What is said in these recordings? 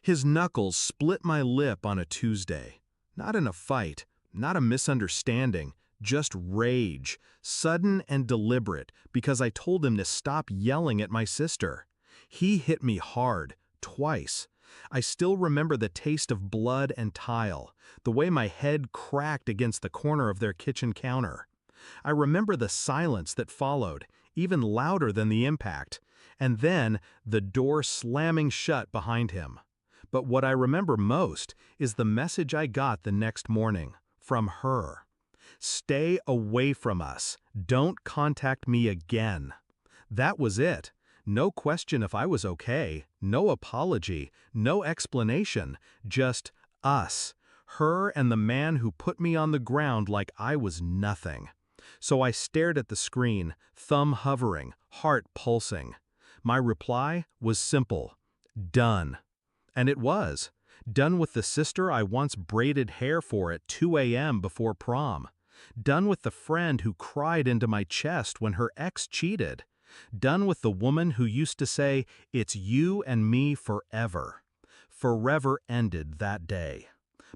His knuckles split my lip on a Tuesday. Not in a fight, not a misunderstanding, just rage, sudden and deliberate, because I told him to stop yelling at my sister. He hit me hard, twice. I still remember the taste of blood and tile, the way my head cracked against the corner of their kitchen counter. I remember the silence that followed, even louder than the impact, and then the door slamming shut behind him. But what I remember most is the message I got the next morning, from her. Stay away from us. Don't contact me again. That was it. No question if I was okay, no apology, no explanation, just us, her and the man who put me on the ground like I was nothing. So I stared at the screen, thumb hovering, heart pulsing. My reply was simple: done. And it was. Done with the sister I once braided hair for at 2 a.m. before prom. Done with the friend who cried into my chest when her ex cheated. Done with the woman who used to say, "It's you and me forever." Forever ended that day.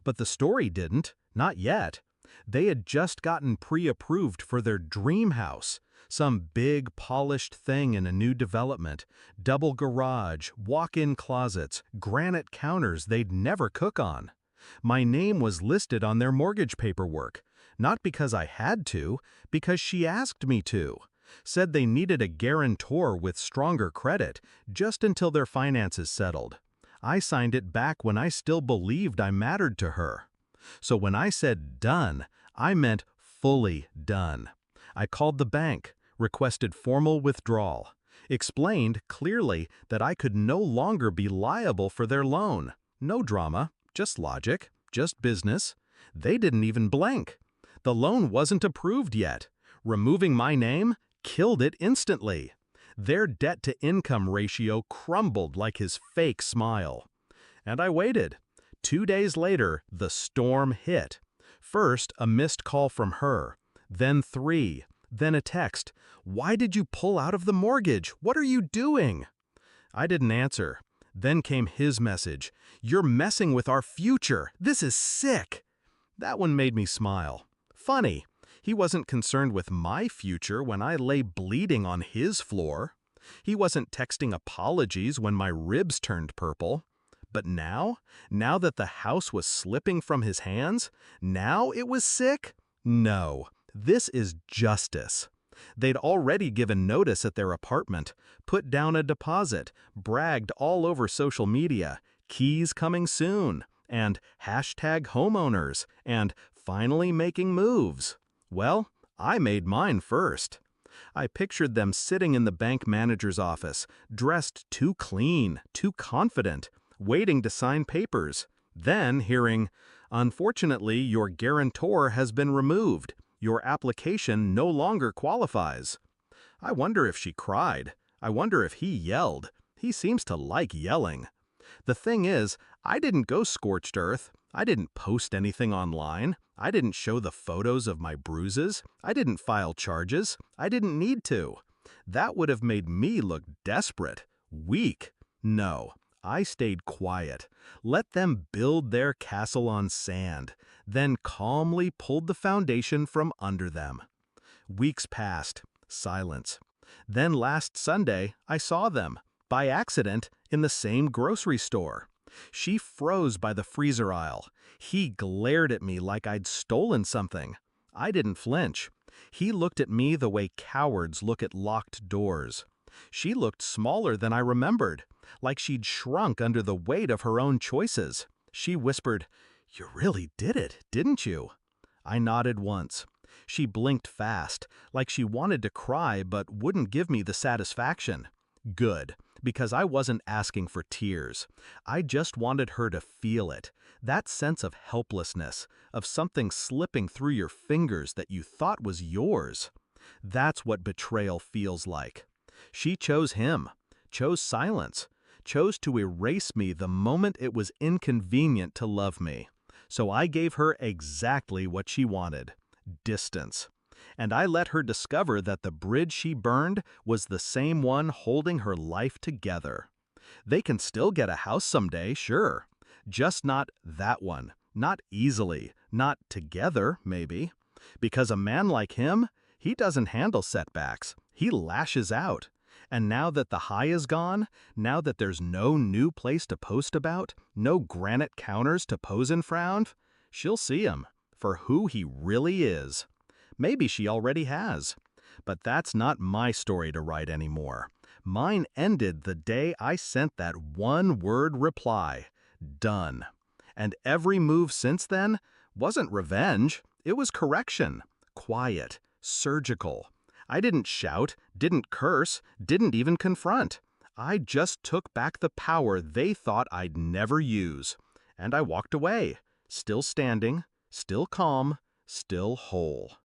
But the story didn't, not yet. They had just gotten pre-approved for their dream house, some big polished thing in a new development, double garage, walk-in closets, granite counters they'd never cook on. My name was listed on their mortgage paperwork, not because I had to, because she asked me to. Said they needed a guarantor with stronger credit, just until their finances settled. I signed it back when I still believed I mattered to her. So when I said done, I meant fully done. I called the bank, requested formal withdrawal, explained clearly that I could no longer be liable for their loan. No drama, just logic, just business. They didn't even blink. The loan wasn't approved yet. Removing my name killed it instantly. Their debt-to-income ratio crumbled like his fake smile. And I waited. 2 days later, the storm hit. First, a missed call from her, then 3, then a text. "Why did you pull out of the mortgage? What are you doing?" I didn't answer. Then came his message. "You're messing with our future. This is sick." That one made me smile. Funny, he wasn't concerned with my future when I lay bleeding on his floor. He wasn't texting apologies when my ribs turned purple. But now that the house was slipping from his hands, now it was sick? No, this is justice. They'd already given notice at their apartment, put down a deposit, bragged all over social media, keys coming soon, and #homeowners, and finally making moves. Well, I made mine first. I pictured them sitting in the bank manager's office, dressed too clean, too confident, waiting to sign papers, then hearing, "Unfortunately, your guarantor has been removed. Your application no longer qualifies." I wonder if she cried. I wonder if he yelled. He seems to like yelling. The thing is, I didn't go scorched earth. I didn't post anything online. I didn't show the photos of my bruises. I didn't file charges. I didn't need to. That would have made me look desperate, weak. No. I stayed quiet, let them build their castle on sand, then calmly pulled the foundation from under them. Weeks passed, silence. Then last Sunday, I saw them, by accident, in the same grocery store. She froze by the freezer aisle. He glared at me like I'd stolen something. I didn't flinch. He looked at me the way cowards look at locked doors. She looked smaller than I remembered, like she'd shrunk under the weight of her own choices. She whispered, "You really did it, didn't you?" I nodded once. She blinked fast, like she wanted to cry but wouldn't give me the satisfaction. Good, because I wasn't asking for tears. I just wanted her to feel it, that sense of helplessness, of something slipping through your fingers that you thought was yours. That's what betrayal feels like. She chose him, chose silence, chose to erase me the moment it was inconvenient to love me. So I gave her exactly what she wanted: distance. And I let her discover that the bridge she burned was the same one holding her life together. They can still get a house someday, sure. Just not that one. Not easily. Not together, maybe. Because a man like him, he doesn't handle setbacks. He lashes out. And now that the high is gone, now that there's no new place to post about, no granite counters to pose and frown, she'll see him for who he really is. Maybe she already has. But that's not my story to write anymore. Mine ended the day I sent that one-word reply, done. And every move since then wasn't revenge, it was correction. Quiet, surgical. I didn't shout, didn't curse, didn't even confront. I just took back the power they thought I'd never use. And I walked away, still standing, still calm, still whole.